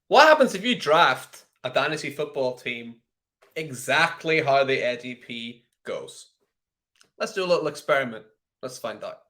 What happens if you draft a Dynasty football team exactly how the ADP goes? Let's do a little experiment. Let's find out.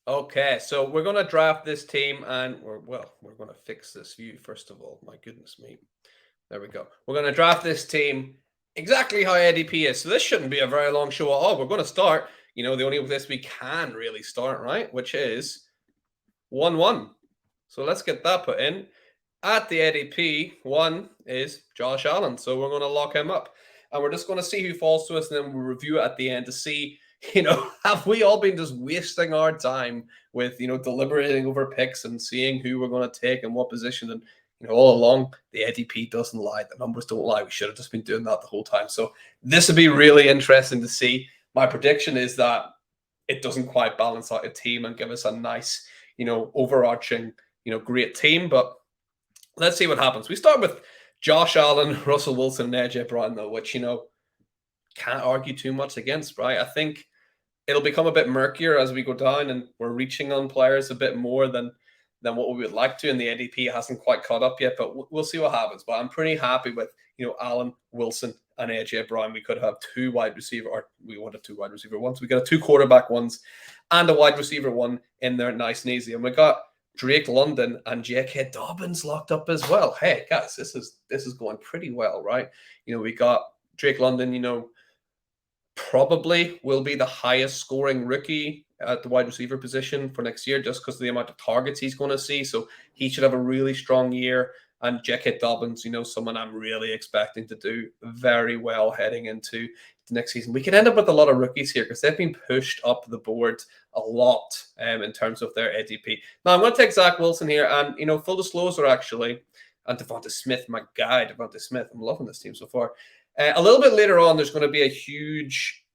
Okay, so we're going to draft this team and we're going to fix this view first of all. My goodness me. There we go. We're going to draft this team exactly how ADP is. So this shouldn't be a very long show at all. We're going to start, the only place we can really start, right? Which is 1-1. So let's get that put in. At the ADP, one is Josh Allen. So we're going to lock him up. And we're just going to see who falls to us, and then we'll review it at the end to see, have we all been just wasting our time with, deliberating over picks and seeing who we're going to take and what position. And, all along, the ADP doesn't lie. The numbers don't lie. We should have just been doing that the whole time. So this would be really interesting to see. My prediction is that it doesn't quite balance out a team and give us a nice, overarching, great team. But let's see what happens. We start with Josh Allen, Russell Wilson, and AJ Brown, though, which, can't argue too much against, right? I think it'll become a bit murkier as we go down and we're reaching on players a bit more than what we would like to, and the ADP hasn't quite caught up yet, but we'll see what happens. But I'm pretty happy with, Allen, Wilson, and AJ Brown. We could have two wide receiver, or we wanted two wide receiver ones. We got two quarterback ones and a wide receiver one in there nice and easy. And we got Drake London and J.K. Dobbins locked up as well. Hey guys, this is going pretty well, right? We got Drake London, probably will be the highest scoring rookie at the wide receiver position for next year just because of the amount of targets he's going to see. So he should have a really strong year. And J.K. Dobbins, someone I'm really expecting to do very well heading into the next season. We could end up with a lot of rookies here because they've been pushed up the board a lot in terms of their ADP. Now, I'm going to take Zach Wilson here. And, full disclosure, actually, and Devonta Smith, my guy, Devonta Smith. I'm loving this team so far. A little bit later on, there's going to be a huge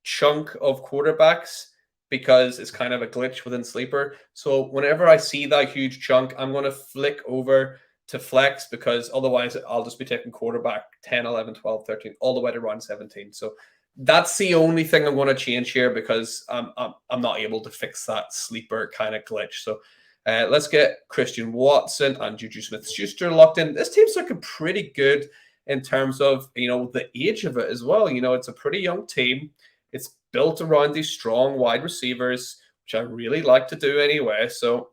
chunk of quarterbacks because it's kind of a glitch within Sleeper. So whenever I see that huge chunk, I'm going to flick over to flex because otherwise I'll just be taking quarterback 10, 11, 12, 13, all the way to round 17. So that's the only thing I'm going to change here because I'm not able to fix that sleeper kind of glitch. So let's get Christian Watson and Juju Smith-Schuster locked in. This team's looking pretty good in terms of, the age of it as well. It's a pretty young team. It's built around these strong wide receivers, which I really like to do anyway. So,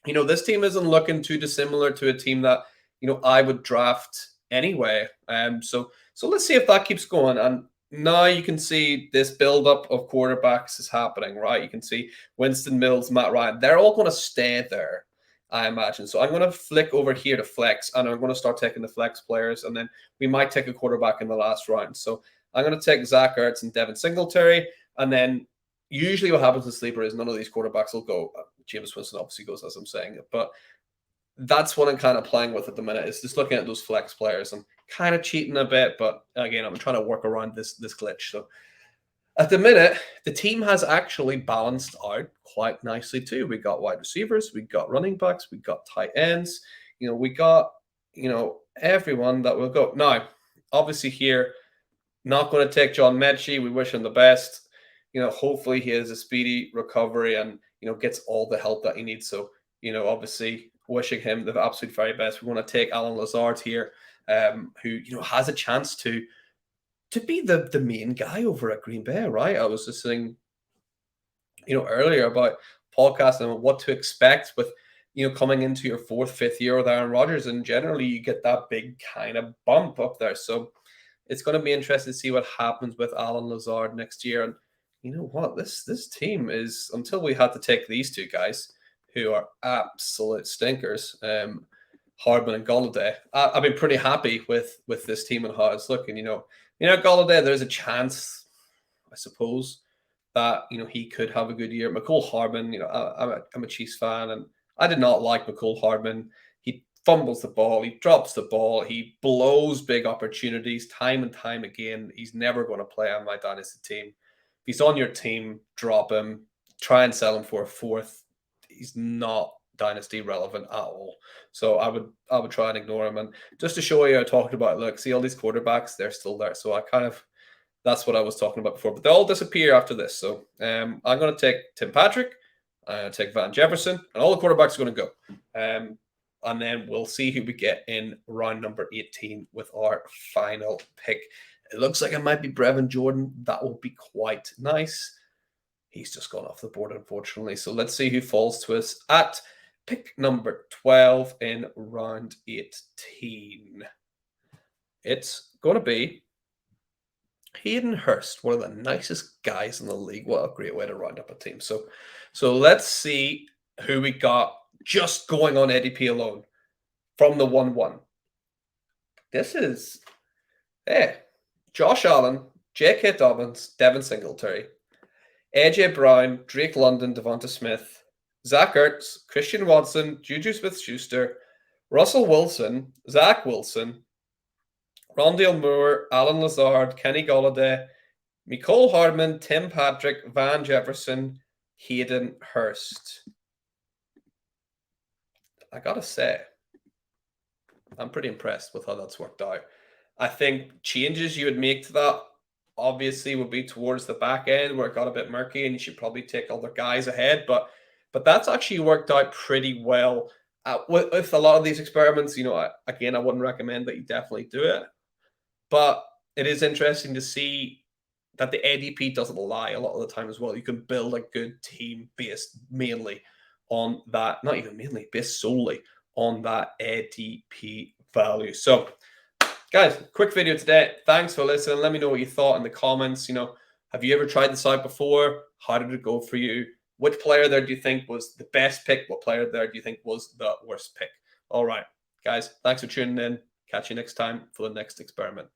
this team isn't looking too dissimilar to a team that, I would draft anyway. So let's see if that keeps going. And now you can see this buildup of quarterbacks is happening, right? You can see Winston Mills, Matt Ryan, they're all going to stay there, I imagine. So I'm going to flick over here to flex, and I'm going to start taking the flex players, and then we might take a quarterback in the last round. So I'm going to take Zach Ertz and Devin Singletary, and then usually what happens in Sleeper is none of these quarterbacks will go. Jameis Winston obviously goes, as I'm saying it, but that's what I'm kind of playing with at the minute. Is just looking at those flex players and kind of cheating a bit, but again, I'm trying to work around this glitch. So at the minute, the team has actually balanced out quite nicely too. We got wide receivers, we got running backs, we got tight ends. We got everyone that will go now. Obviously here. Not going to take John Mechie. We wish him the best. Hopefully he has a speedy recovery and, gets all the help that he needs. So, obviously wishing him the absolute very best. We want to take Alan Lazard here, who, has a chance to be the main guy over at Green Bay, right? I was just saying, earlier about podcasting and what to expect with, coming into your fourth, fifth year with Aaron Rodgers. And generally you get that big kind of bump up there. So, it's going to be interesting to see what happens with Alan Lazard next year. And you know what? This team is, until we had to take these two guys who are absolute stinkers, Hardman and Golladay. I've been pretty happy with this team and how it's looking. Golladay, there's a chance, I suppose, that he could have a good year. McCole Hardman, I'm a Chiefs fan, and I did not like McCole Hardman. He fumbles the ball, he drops the ball, he blows big opportunities time and time again. He's never going to play on my dynasty team. If he's on your team, drop him. Try and sell him for a fourth. He's not dynasty relevant at all. So I would try and ignore him. And just to show you, I talked about, look, see all these quarterbacks, they're still there. So I kind of, that's what I was talking about before. But they all disappear after this. So I'm going to take Tim Patrick, I'm going to take Van Jefferson, and all the quarterbacks are going to go. And then we'll see who we get in round number 18 with our final pick. It looks like it might be Brevin Jordan. That will be quite nice. He's just gone off the board, unfortunately. So let's see who falls to us at pick number 12 in round 18. It's going to be Hayden Hurst, one of the nicest guys in the league. What a great way to round up a team. So let's see who we got just going on ADP alone from the 1-1. This is Josh Allen, J.K. Dobbins, Devin Singletary, A.J. Brown, Drake London, Devonta Smith, Zach Ertz, Christian Watson, Juju Smith-Schuster, Russell Wilson, Zach Wilson, Rondale Moore, Alan Lazard, Kenny Golladay, Mecole Hardman, Tim Patrick, Van Jefferson, Hayden Hurst. I gotta say, I'm pretty impressed with how that's worked out. I think changes you would make to that obviously would be towards the back end where it got a bit murky and you should probably take other guys ahead. But that's actually worked out pretty well. With a lot of these experiments, again, I wouldn't recommend that you definitely do it. But it is interesting to see that the ADP doesn't lie a lot of the time as well. You can build a good team based mainly on that, not even mainly, based solely on that ADP value. So, guys, quick video today. Thanks for listening. Let me know what you thought in the comments. Have you ever tried this out before? How did it go for you? Which player there do you think was the best pick? What player there do you think was the worst pick? All right, guys, thanks for tuning in. Catch you next time for the next experiment.